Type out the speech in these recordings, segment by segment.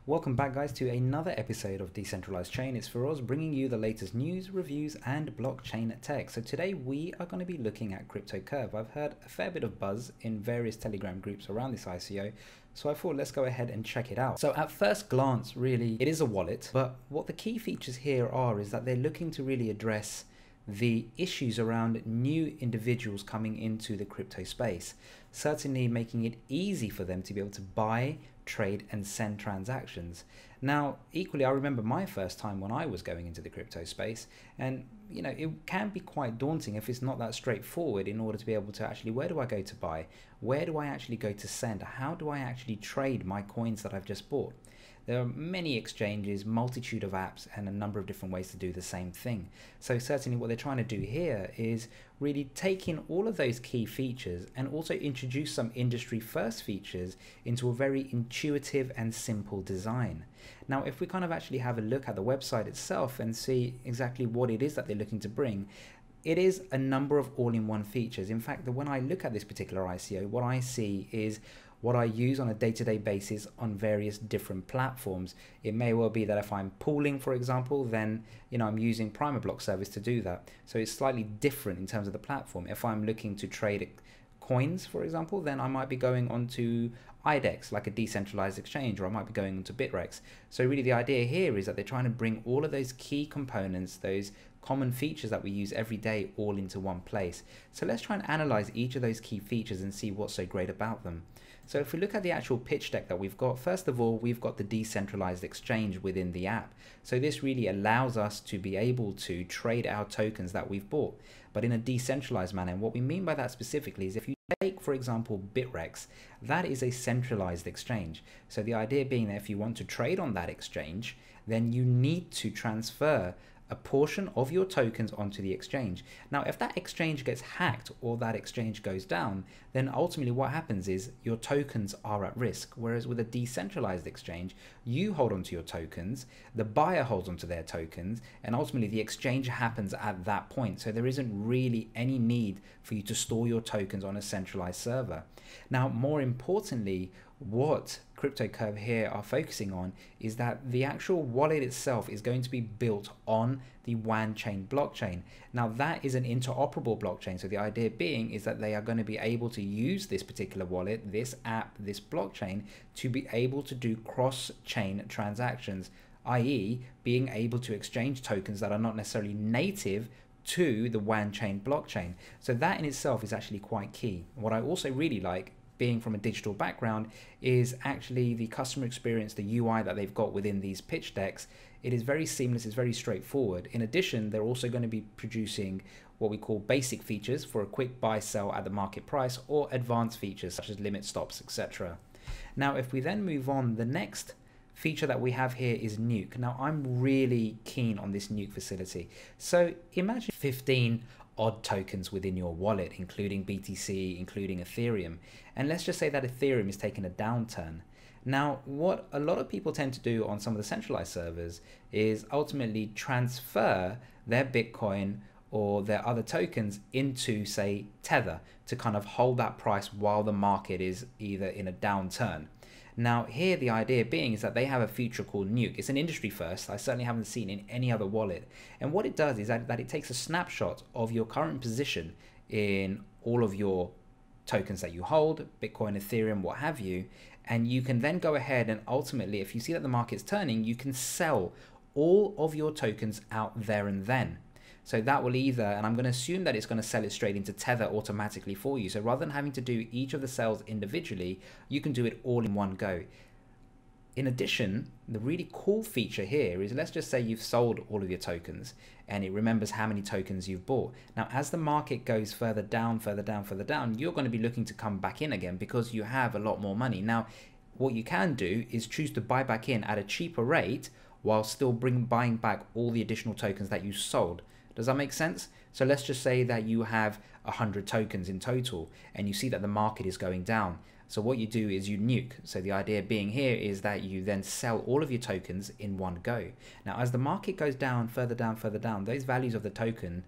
Welcome back guys to another episode of Decentralized Chain. It's Feroz bringing you the latest news, reviews and blockchain tech. So today we are going to be looking at CryptoCurve. I've heard a fair bit of buzz in various Telegram groups around this ICO, so I thought let's go ahead and check it out. So at first glance, really it is a wallet, but what the key features here are is that they're looking to really address the issues around new individuals coming into the crypto space, certainly making it easy for them to be able to buy, trade and send transactions. Now equally, I remember my first time when I was going into the crypto space, and you know, it can be quite daunting if it's not that straightforward in order to be able to actually, where do I go to buy, where do I actually go to send, how do I actually trade my coins that I've just bought. There are many exchanges, multitude of apps, and a number of different ways to do the same thing. So certainly what they're trying to do here is really take in all of those key features and also introduce some industry first features into a very intuitive and simple design. Now, if we kind of actually have a look at the website itself and see exactly what it is that they're looking to bring, it is a number of all-in-one features. In fact, when I look at this particular ICO, what I see is what I use on a day-to-day basis on various different platforms. It may well be that if I'm pooling, for example, then I'm using Primer Block service to do that. So it's slightly different in terms of the platform. If I'm looking to trade coins, for example, then I might be going onto IDEX, like a decentralized exchange, or I might be going onto Bittrex. So really the idea here is that they're trying to bring all of those key components, those common features that we use every day, all into one place. So let's try and analyze each of those key features and see what's so great about them. So if we look at the actual pitch deck that we've got, first of all, we've got the decentralized exchange within the app. So this really allows us to be able to trade our tokens that we've bought, but in a decentralized manner. And what we mean by that specifically is if you take, for example, Bittrex, that is a centralized exchange. So the idea being that if you want to trade on that exchange, then you need to transfer a portion of your tokens onto the exchange. Now, if that exchange gets hacked or that exchange goes down, then ultimately what happens is your tokens are at risk. Whereas with a decentralized exchange, you hold onto your tokens, the buyer holds onto their tokens, and ultimately the exchange happens at that point. So there isn't really any need for you to store your tokens on a centralized server. Now, more importantly, what CryptoCurve here are focusing on is that the actual wallet itself is going to be built on the Wanchain blockchain. Now that is an interoperable blockchain. So the idea being is that they are going to be able to use this particular wallet, this app, this blockchain to be able to do cross-chain transactions, i.e. being able to exchange tokens that are not necessarily native to the Wanchain blockchain. So that in itself is actually quite key. What I also really like, being from a digital background, is actually the customer experience, the UI that they've got within these pitch decks. It is very seamless, it's very straightforward. In addition, they're also going to be producing what we call basic features for a quick buy sell at the market price, or advanced features such as limit stops, etc. Now, if we then move on, the next feature that we have here is Nuke. Now, I'm really keen on this Nuke facility. So imagine 15 odd tokens within your wallet, including BTC, including Ethereum. And let's just say that Ethereum is taking a downturn. Now, what a lot of people tend to do on some of the centralized servers is ultimately transfer their Bitcoin or their other tokens into, say, Tether to kind of hold that price while the market is either in a downturn. Now here the idea being is that they have a feature called Nuke. It's an industry first. I certainly haven't seen in any other wallet. And what it does is that it takes a snapshot of your current position in all of your tokens that you hold, Bitcoin, Ethereum, what have you, and you can then go ahead and ultimately, if you see that the market's turning, you can sell all of your tokens out there and then. So that will either, and I'm going to assume that it's going to sell it straight into Tether automatically for you. So rather than having to do each of the sales individually, you can do it all in one go. In addition, the really cool feature here is, let's just say you've sold all of your tokens and it remembers how many tokens you've bought. Now, as the market goes further down, further down, further down, you're going to be looking to come back in again because you have a lot more money. Now, what you can do is choose to buy back in at a cheaper rate while still buying back all the additional tokens that you sold. Does that make sense? So let's just say that you have 100 tokens in total and you see that the market is going down. So what you do is you nuke. So the idea being here is that you then sell all of your tokens in one go. Now, as the market goes down, further down, those values of the token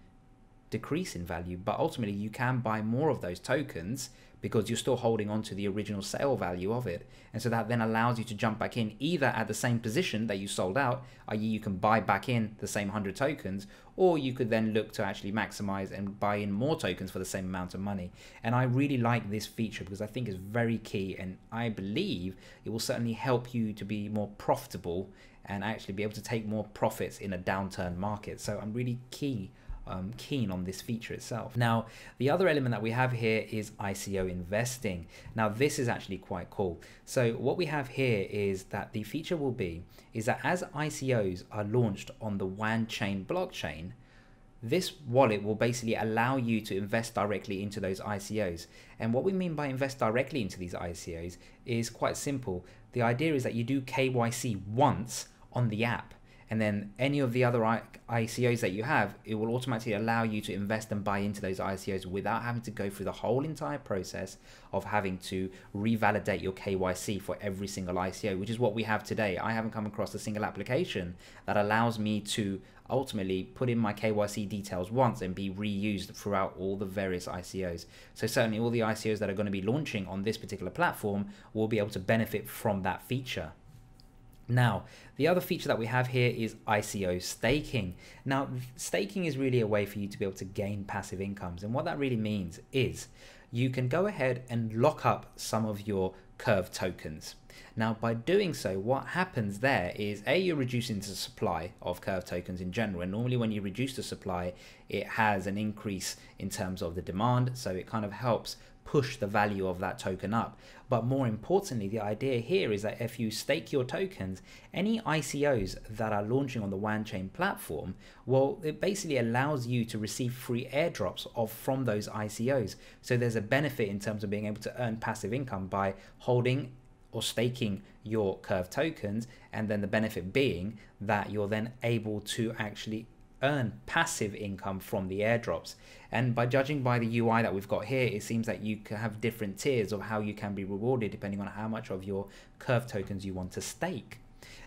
decrease in value, but ultimately you can buy more of those tokens because you're still holding on to the original sale value of it. And so that then allows you to jump back in either at the same position that you sold out, i.e. you can buy back in the same 100 tokens, or you could then look to actually maximize and buy in more tokens for the same amount of money. And I really like this feature because I think it's very key, and I believe it will certainly help you to be more profitable and actually be able to take more profits in a downturn market. So I'm really keen on this feature itself. Now, the other element that we have here is ICO investing. Now, this is actually quite cool. So what we have here is that the feature will be, is that as ICOs are launched on the Wanchain blockchain, this wallet will basically allow you to invest directly into those ICOs. And what we mean by invest directly into these ICOs is quite simple. The idea is that you do KYC once on the app, and then any of the other ICOs that you have, it will automatically allow you to invest and buy into those ICOs without having to go through the whole entire process of having to revalidate your KYC for every single ICO, which is what we have today. I haven't come across a single application that allows me to ultimately put in my KYC details once and be reused throughout all the various ICOs. So certainly all the ICOs that are going to be launching on this particular platform will be able to benefit from that feature. Now, the other feature that we have here is ICO staking. Now, staking is really a way for you to be able to gain passive incomes. And what that really means is you can go ahead and lock up some of your Curve tokens. Now, by doing so, what happens there is you're reducing the supply of Curve tokens in general. And normally when you reduce the supply, it has an increase in terms of the demand. So it kind of helps push the value of that token up. But more importantly, the idea here is that if you stake your tokens, any ICOs that are launching on the Wanchain platform, well, it basically allows you to receive free airdrops from those ICOs. So there's a benefit in terms of being able to earn passive income by holding or staking your Curve tokens, and then the benefit being that you're then able to actually earn passive income from the airdrops. And by judging by the UI that we've got here, it seems that you can have different tiers of how you can be rewarded depending on how much of your Curve tokens you want to stake.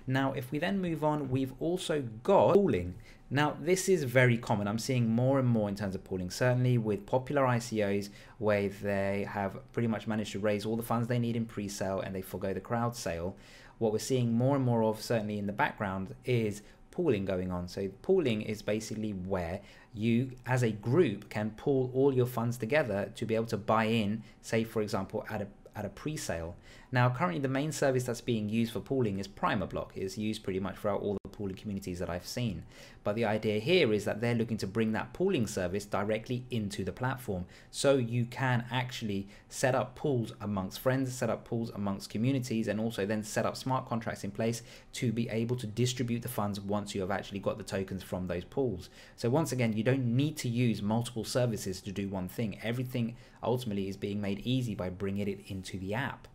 Now, if we then move on, we've also got pooling. Now, this is very common. I'm seeing more and more in terms of pooling, certainly with popular ICOs where they have pretty much managed to raise all the funds they need in pre-sale and they forgo the crowd sale. What we're seeing more and more of, certainly in the background, is pooling going on. So pooling is basically where you as a group can pool all your funds together to be able to buy in, say for example at a pre-sale. Now currently the main service that's being used for pooling is PrimerBlock. It's used pretty much throughout all the pooling communities that I've seen. But the idea here is that they're looking to bring that pooling service directly into the platform. So you can actually set up pools amongst friends, set up pools amongst communities, and also then set up smart contracts in place to be able to distribute the funds once you have actually got the tokens from those pools. So once again, you don't need to use multiple services to do one thing. Everything ultimately is being made easy by bringing it into the app.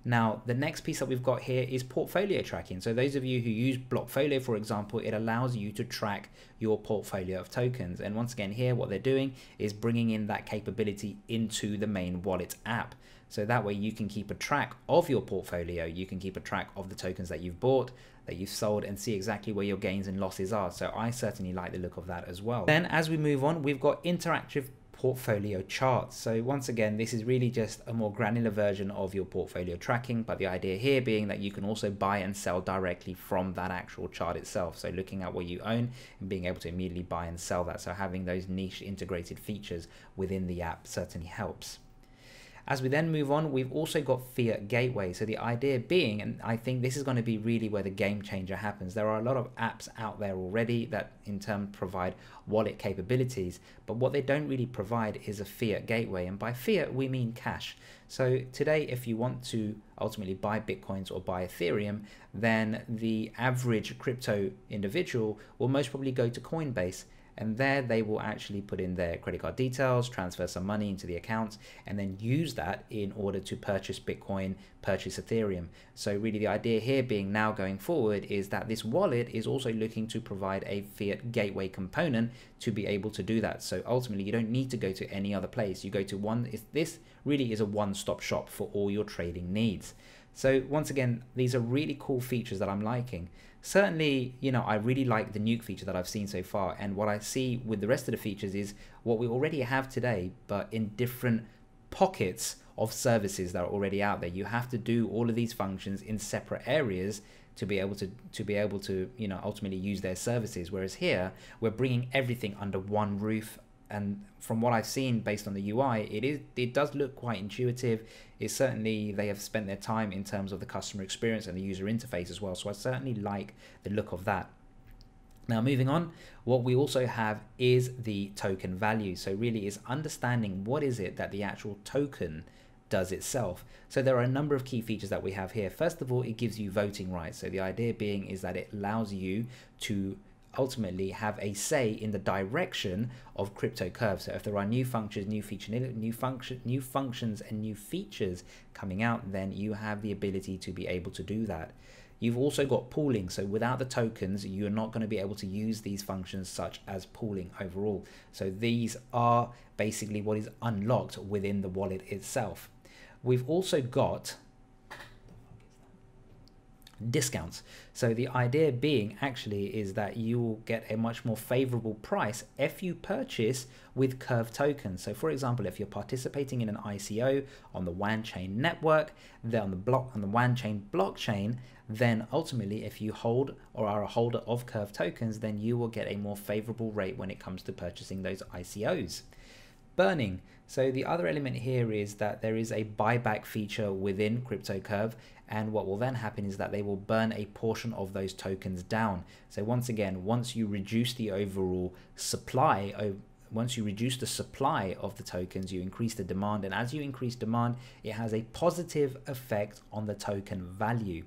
Now, the next piece that we've got here is portfolio tracking. So those of you who use Blockfolio, for example, it allows you to track your portfolio of tokens. And once again, here, what they're doing is bringing in that capability into the main wallet app. So that way you can keep a track of your portfolio. You can keep a track of the tokens that you've bought, that you've sold, and see exactly where your gains and losses are. So I certainly like the look of that as well. Then as we move on, we've got interactive portfolio charts. So once again, this is really just a more granular version of your portfolio tracking, but the idea here being that you can also buy and sell directly from that actual chart itself. So looking at what you own and being able to immediately buy and sell that. So having those niche integrated features within the app certainly helps. As we then move on, we've also got Fiat Gateway. So the idea being, and I think this is going to be really where the game changer happens. There are a lot of apps out there already that in turn provide wallet capabilities, but what they don't really provide is a Fiat Gateway. And by fiat, we mean cash. So today, if you want to ultimately buy Bitcoins or buy Ethereum, then the average crypto individual will most probably go to Coinbase. And there they will actually put in their credit card details, transfer some money into the accounts, and then use that in order to purchase Bitcoin, purchase Ethereum. So really the idea here being now going forward is that this wallet is also looking to provide a Fiat Gateway component to be able to do that. So ultimately you don't need to go to any other place. You go to one, this really is a one-stop shop for all your trading needs. So once again, these are really cool features that I'm liking. Certainly, you know, I really like the nuke feature that I've seen so far, and what I see with the rest of the features is what we already have today, but in different pockets of services that are already out there. You have to do all of these functions in separate areas to be able to you know, ultimately use their services, whereas here we're bringing everything under one roof. And from what I've seen based on the UI, it does look quite intuitive. It's certainly, they have spent their time in terms of the customer experience and the user interface as well. So I certainly like the look of that. Now moving on, what we also have is the token value. So really is understanding what is it that the actual token does itself. So there are a number of key features that we have here. First of all, it gives you voting rights. So the idea being is that it allows you to ultimately have a say in the direction of CryptoCurve. So if there are new functions, new functions and new features coming out, then you have the ability to be able to do that. You've also got pooling. So without the tokens, you're not going to be able to use these functions such as pooling overall. So these are basically what is unlocked within the wallet itself. We've also got discounts. So the idea being actually is that you will get a much more favorable price if you purchase with Curve tokens. So for example, if you're participating in an ICO on the Wanchain network, then on the Wanchain blockchain, then ultimately if you hold or are a holder of Curve tokens, then you will get a more favorable rate when it comes to purchasing those ICOs. Burning. So the other element here is that there is a buyback feature within CryptoCurve, and what will then happen is that they will burn a portion of those tokens down. So once again, once you reduce the overall supply, once you reduce the supply of the tokens, you increase the demand, and as you increase demand, it has a positive effect on the token value.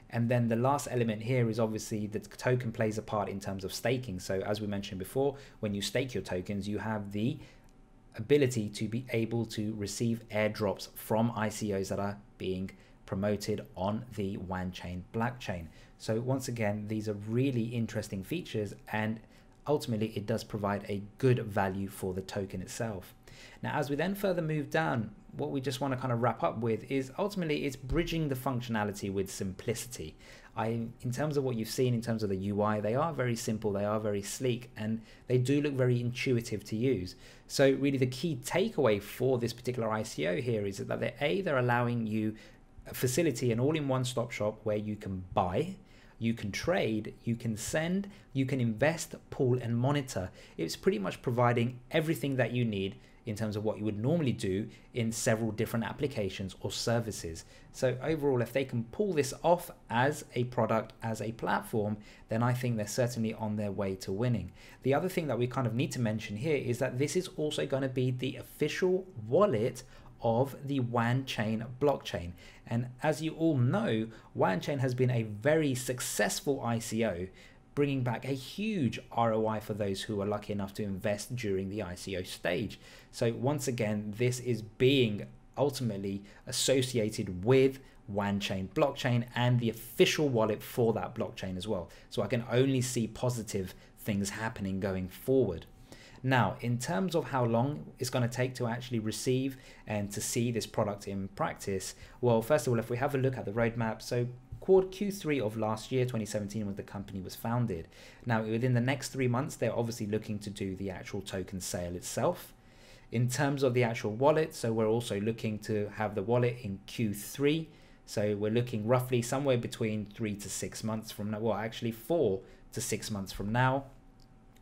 And then the last element here is obviously the token plays a part in terms of staking. So as we mentioned before, when you stake your tokens, you have the ability to be able to receive airdrops from ICOs that are being promoted on the Wanchain blockchain. So once again, these are really interesting features, and ultimately it does provide a good value for the token itself. Now, as we then further move down, what we just want to kind of wrap up with is ultimately it's bridging the functionality with simplicity. In terms of what you've seen in terms of the UI, they are very simple, they are very sleek, and they do look very intuitive to use. So really the key takeaway for this particular ICO here is that they're allowing you a facility, an all-in-one stop shop where you can buy, you can trade, you can send, you can invest, pool, and monitor. It's pretty much providing everything that you need in terms of what you would normally do in several different applications or services. So overall, if they can pull this off as a product, as a platform, then I think they're certainly on their way to winning. The other thing that we kind of need to mention here is that this is also going to be the official wallet of the Wanchain blockchain. And as you all know, Wanchain has been a very successful ICO, bringing back a huge ROI for those who are lucky enough to invest during the ICO stage. So once again, this is being ultimately associated with Wanchain blockchain and the official wallet for that blockchain as well. So I can only see positive things happening going forward. Now, in terms of how long it's going to take to actually receive and to see this product in practice, well, first of all, if we have a look at the roadmap, so Q3 of last year, 2017, when the company was founded. Now, within the next 3 months, they're obviously looking to do the actual token sale itself. In terms of the actual wallet, so we're also looking to have the wallet in Q3. So we're looking roughly somewhere between 3 to 6 months from now, well, actually 4 to 6 months from now,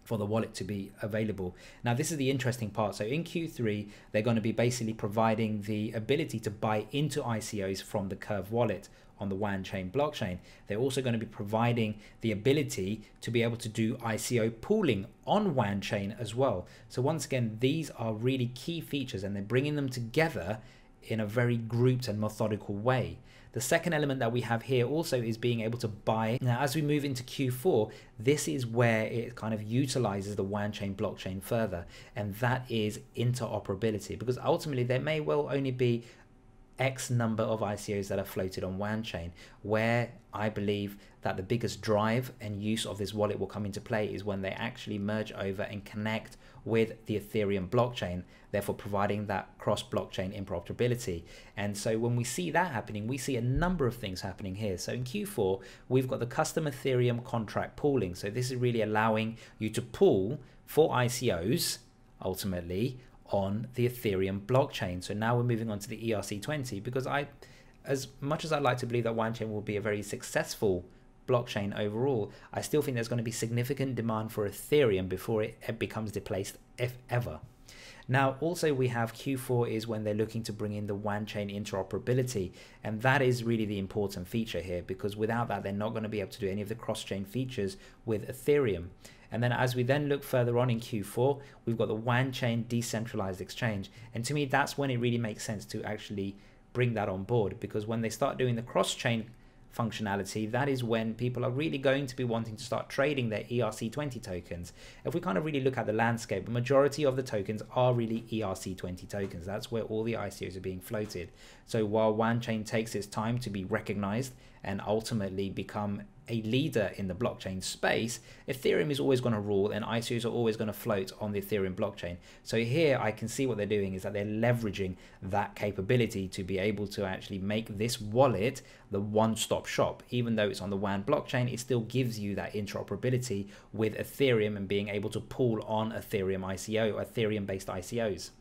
for the wallet to be available. Now, this is the interesting part. So in Q3, they're going to be basically providing the ability to buy into ICOs from the Curve wallet on the Wanchain blockchain. They're also going to be providing the ability to be able to do ICO pooling on Wanchain as well. So once again, these are really key features, and they're bringing them together in a very grouped and methodical way. The second element that we have here also is being able to buy. Now, as we move into Q4, this is where it kind of utilizes the Wanchain blockchain further, and that is interoperability, because ultimately there may well only be X number of ICOs that are floated on Wanchain, where I believe that the biggest drive and use of this wallet will come into play is when they actually merge over and connect with the Ethereum blockchain, therefore providing that cross-blockchain interoperability. And so when we see that happening, we see a number of things happening here. So in Q4, we've got the custom Ethereum contract pooling. So this is really allowing you to pool for ICOs, ultimately, on the Ethereum blockchain. So now we're moving on to the ERC20, because as much as I'd like to believe that Wanchain will be a very successful blockchain overall, I still think there's going to be significant demand for Ethereum before it becomes displaced, if ever. Now, also we have Q4 is when they're looking to bring in the Wanchain interoperability, and that is really the important feature here, because without that, they're not going to be able to do any of the cross-chain features with Ethereum. And then as we then look further on in Q4, we've got the Wanchain Decentralized exchange. And to me, that's when it really makes sense to actually bring that on board, because when they start doing the cross-chain functionality, that is when people are really going to be wanting to start trading their ERC20 tokens. If we kind of really look at the landscape, the majority of the tokens are really ERC20 tokens. That's where all the ICOs are being floated. So while Wanchain takes its time to be recognized and ultimately become a leader in the blockchain space, Ethereum is always going to rule, and ICOs are always going to float on the Ethereum blockchain. So here I can see what they're doing is that they're leveraging that capability to be able to actually make this wallet the one-stop shop. Even though it's on the WAN blockchain, it still gives you that interoperability with Ethereum and being able to pool on Ethereum ICO, Ethereum-based ICOs.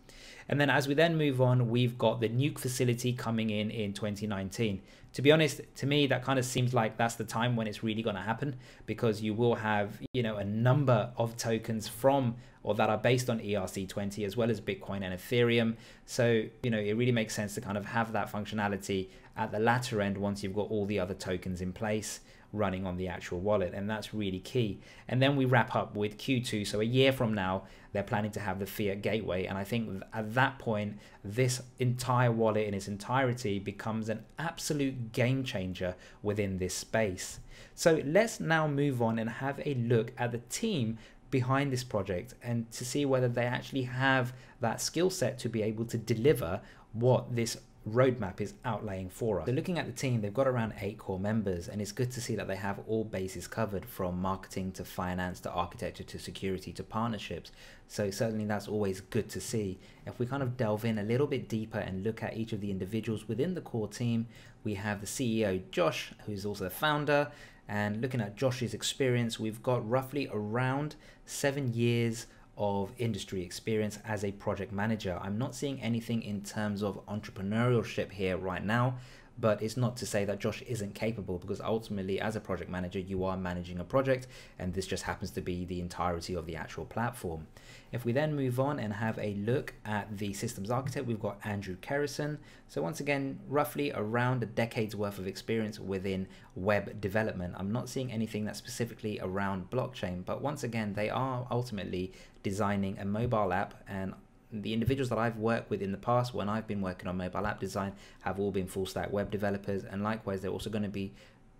And then as we then move on, we've got the nuke facility coming in 2019. To be honest, to me, that kind of seems like that's the time when it's really going to happen, because you will have, a number of tokens from or that are based on ERC20 as well as Bitcoin and Ethereum. So, it really makes sense to kind of have that functionality at the latter end once you've got all the other tokens in place running on the actual wallet, and that's really key. And then we wrap up with Q2, so a year from now they're planning to have the fiat gateway, and I think at that point this entire wallet in its entirety becomes an absolute game changer within this space. So let's now move on and have a look at the team behind this project and to see whether they actually have that skill set to be able to deliver what this roadmap is outlaying for us. So looking at the team, they've got around 8 core members, and it's good to see that they have all bases covered, from marketing to finance to architecture to security to partnerships. So certainly that's always good to see. If we kind of delve in a little bit deeper and look at each of the individuals within the core team, we have the CEO Josh, who's also the founder. And looking at Josh's experience, we've got roughly around 7 years of industry experience as a project manager. I'm not seeing anything in terms of entrepreneurship here right now, but it's not to say that Josh isn't capable, because ultimately as a project manager you are managing a project, and this just happens to be the entirety of the actual platform. If we then move on and have a look at the systems architect, we've got Andrew Kerrison. So once again, roughly around a decade's worth of experience within web development. I'm not seeing anything that's specifically around blockchain, but once again, they are ultimately designing a mobile app, and the individuals that I've worked with in the past when I've been working on mobile app design have all been full stack web developers, and likewise they're also going to be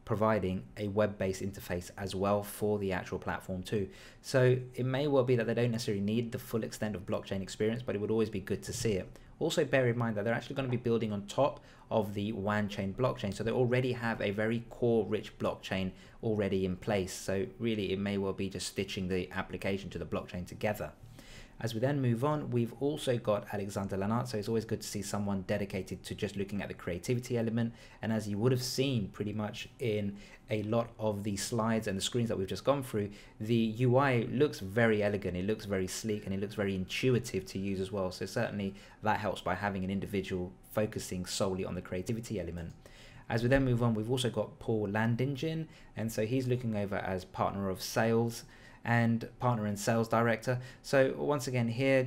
providing a web-based interface as well for the actual platform too. So it may well be that they don't necessarily need the full extent of blockchain experience, but it would always be good to see it. Also bear in mind that they're actually going to be building on top of the Wanchain blockchain, so they already have a very core rich blockchain already in place. So really it may well be just stitching the application to the blockchain together. As we then move on, we've also got Alexander Lanart, so it's always good to see someone dedicated to just looking at the creativity element. And as you would have seen pretty much in a lot of the slides and the screens that we've just gone through, the UI looks very elegant, it looks very sleek, and it looks very intuitive to use as well. So certainly that helps by having an individual focusing solely on the creativity element. As we then move on, we've also got Paul Landingen, and so he's looking over as partner of sales and partner and sales director. So once again here,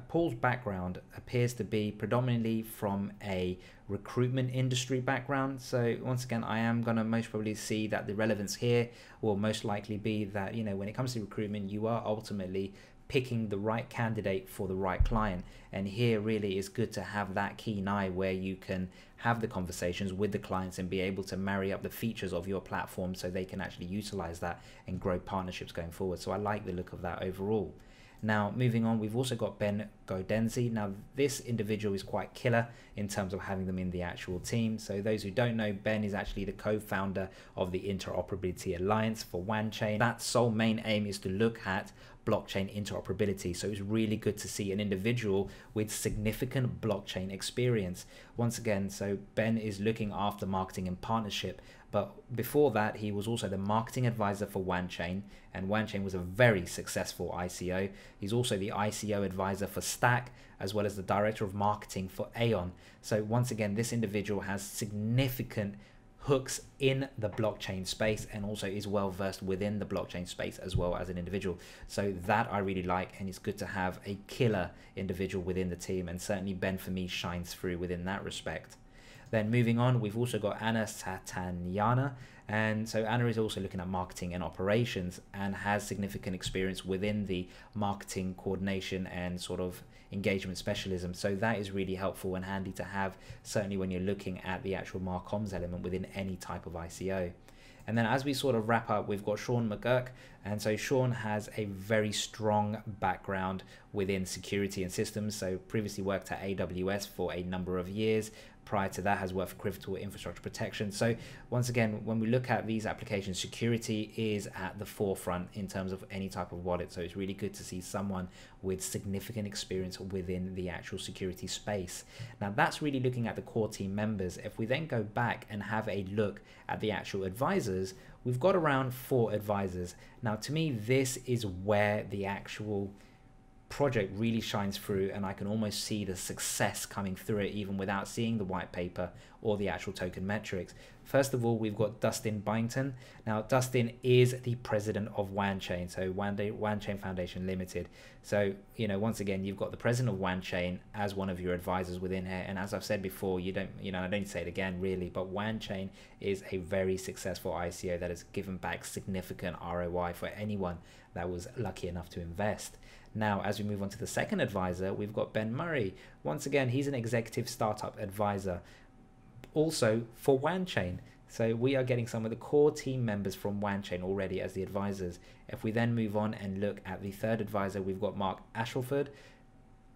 Paul's background appears to be predominantly from a recruitment industry background. So once again, I am going to most probably see that the relevance here will most likely be that, when it comes to recruitment, you are ultimately picking the right candidate for the right client. And here really is good to have that keen eye where you can have the conversations with the clients and be able to marry up the features of your platform so they can actually utilize that and grow partnerships going forward. So I like the look of that overall. Now moving on, we've also got Ben Godenzi. Now, this individual is quite killer in terms of having them in the actual team. So those who don't know, Ben is actually the co-founder of the Interoperability Alliance for Wanchain. That sole main aim is to look at blockchain interoperability. So it's really good to see an individual with significant blockchain experience. Once again, so Ben is looking after marketing and partnership, but before that he was also the marketing advisor for Wanchain, and Wanchain was a very successful ICO. He's also the ICO advisor for Stack, as well as the director of marketing for Aeon. So once again, this individual has significant hooks in the blockchain space and also is well versed within the blockchain space as well as an individual. So that I really like, and it's good to have a killer individual within the team, and certainly Ben for me shines through within that respect. Then moving on, we've also got Anna Satanyana, and so Anna is also looking at marketing and operations and has significant experience within the marketing coordination and sort of engagement specialism. So that is really helpful and handy to have, certainly when you're looking at the actual marcoms element within any type of ICO. And then as we sort of wrap up, we've got Sean McGurk. And so Sean has a very strong background within security and systems. So previously worked at AWS for a number of years. Prior to that has worked for critical infrastructure protection. So once again, when we look at these applications, security is at the forefront in terms of any type of wallet. So it's really good to see someone with significant experience within the actual security space. Now that's really looking at the core team members. If we then go back and have a look at the actual advisors, we've got around 4 advisors. Now to me, this is where the actual project really shines through, and I can almost see the success coming through it even without seeing the white paper or the actual token metrics. First of all, we've got Dustin Byington. Now Dustin is the president of Wanchain, so Wanchain Foundation Limited. So once again, you've got the president of Wanchain as one of your advisors within here, and as I've said before, I don't need to say it again really, but Wanchain is a very successful ICO that has given back significant ROI for anyone that was lucky enough to invest. Now, as we move on to the second advisor, we've got Ben Murray. Once again, he's an executive startup advisor, also for Wanchain. So we are getting some of the core team members from Wanchain already as the advisors. If we then move on and look at the third advisor, we've got Mark Ashelford,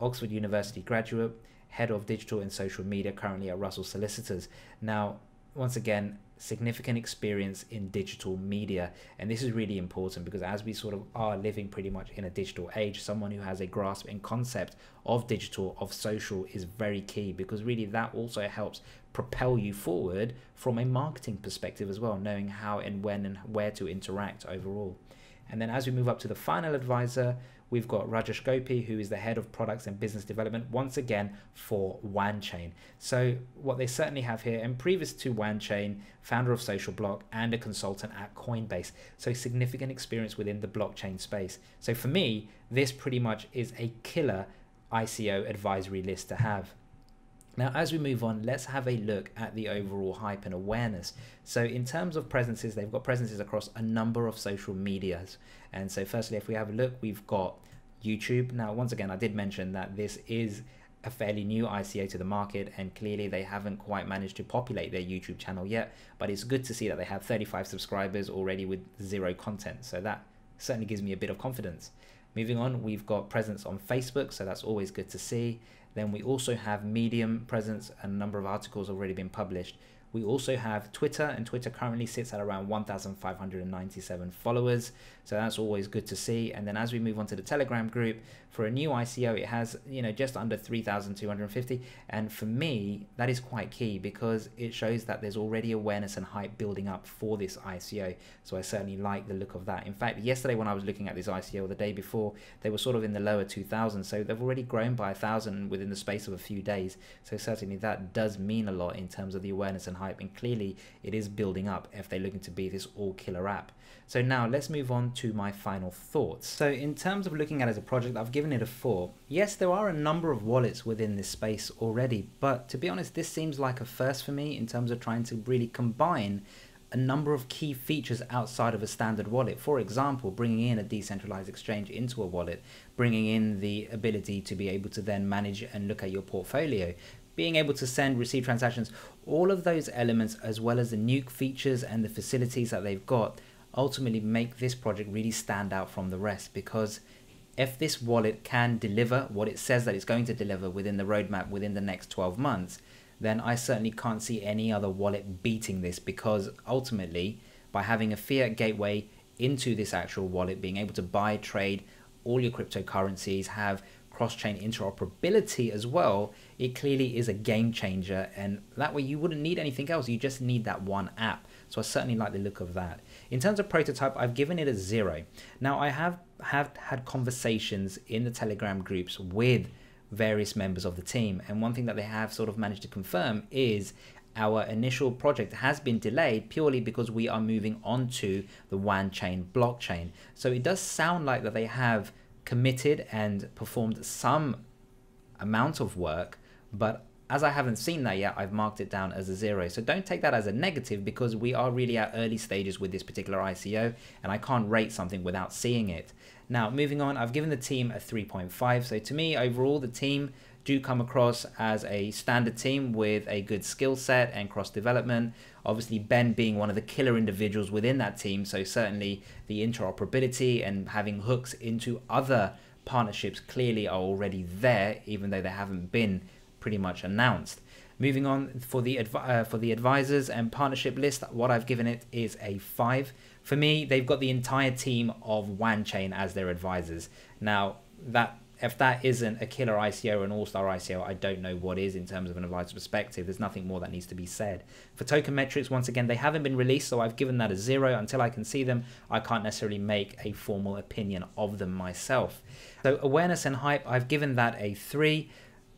Oxford University graduate, head of digital and social media, currently at Russell Solicitors. Now, once again, significant experience in digital media, and this is really important because as we sort of are living pretty much in a digital age, someone who has a grasp and concept of digital, of social, is very key, because really that also helps propel you forward from a marketing perspective as well, knowing how and when and where to interact overall. And then as we move up to the final advisor, we've got Rajesh Gopi, who is the head of products and business development, once again for Wanchain. So what they certainly have here, and previous to Wanchain, founder of Social Block and a consultant at Coinbase. So significant experience within the blockchain space. So for me, this pretty much is a killer ICO advisory list to have. Now, as we move on, let's have a look at the overall hype and awareness. So in terms of presences, they've got presences across a number of social medias. And so firstly, if we have a look, we've got YouTube. Now, once again, I did mention that this is a fairly new ICO to the market, and clearly they haven't quite managed to populate their YouTube channel yet, but it's good to see that they have 35 subscribers already with 0 content. So that certainly gives me a bit of confidence. Moving on, we've got presence on Facebook, so that's always good to see. Then we also have Medium presence, and a number of articles already been published. We also have Twitter, and Twitter currently sits at around 1,597 followers. So that's always good to see. And then as we move on to the Telegram group, for a new ICO, it has, just under 3,250. And for me, that is quite key because it shows that there's already awareness and hype building up for this ICO. So I certainly like the look of that. In fact, yesterday when I was looking at this ICO, the day before, they were sort of in the lower 2,000. So they've already grown by 1,000 within the space of a few days. So certainly that does mean a lot in terms of the awareness and hype. And clearly it is building up if they're looking to be this all killer app. So now let's move on to my final thoughts. So in terms of looking at it as a project, I've given it a 4. Yes, there are a number of wallets within this space already, but to be honest, this seems like a first for me in terms of trying to really combine a number of key features outside of a standard wallet. For example, bringing in a decentralized exchange into a wallet, bringing in the ability to be able to then manage and look at your portfolio, being able to send, receive transactions, all of those elements, as well as the nuke features and the facilities that they've got, ultimately make this project really stand out from the rest, because if this wallet can deliver what it says that it's going to deliver within the roadmap within the next 12 months, then I certainly can't see any other wallet beating this, because ultimately by having a fiat gateway into this actual wallet, being able to buy, trade all your cryptocurrencies, have cross-chain interoperability as well, it clearly is a game changer, and that way you wouldn't need anything else, you just need that one app. So I certainly like the look of that. In terms of prototype, I've given it a 0. Now I have had conversations in the Telegram groups with various members of the team, and one thing that they have sort of managed to confirm is our initial project has been delayed purely because we are moving on to the Wanchain blockchain. So it does sound like that they have committed and performed some amount of work, but as I haven't seen that yet, I've marked it down as a 0. So don't take that as a negative, because we are really at early stages with this particular ICO, and I can't rate something without seeing it. Now, moving on, I've given the team a 3.5. So to me, overall, the team do come across as a standard team with a good skill set and cross development. Obviously, Ben being one of the killer individuals within that team. So certainly the interoperability and having hooks into other partnerships clearly are already there, even though they haven't been pretty much announced. Moving on, for the advisors and partnership list, what I've given it is a 5. For me, they've got the entire team of Wanchain as their advisors. Now, if that isn't a killer ICO or an all-star ICO, I don't know what is in terms of an advisor perspective. There's nothing more that needs to be said. For token metrics, once again, they haven't been released, so I've given that a 0. Until I can see them, I can't necessarily make a formal opinion of them myself. So awareness and hype, I've given that a 3.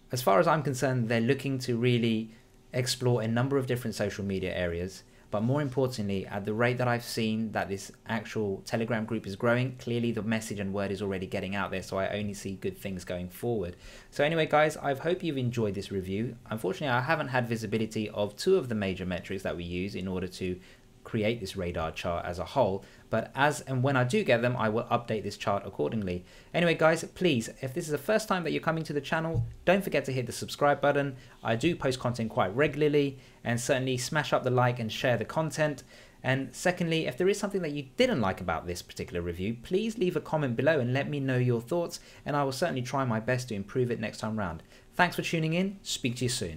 As far as I'm concerned, they're looking to really explore a number of different social media areas. But more importantly, at the rate that I've seen that this actual Telegram group is growing, clearly the message and word is already getting out there. So I only see good things going forward. So anyway, guys, I hope you've enjoyed this review. Unfortunately, I haven't had visibility of 2 of the major metrics that we use in order to create this radar chart as a whole, but as and when I do get them, I will update this chart accordingly. Anyway, guys, please, if this is the first time that you're coming to the channel, don't forget to hit the subscribe button. I do post content quite regularly, and certainly smash up the like and share the content. And secondly, if there is something that you didn't like about this particular review, please leave a comment below and let me know your thoughts, and I will certainly try my best to improve it next time round. Thanks for tuning in. Speak to you soon.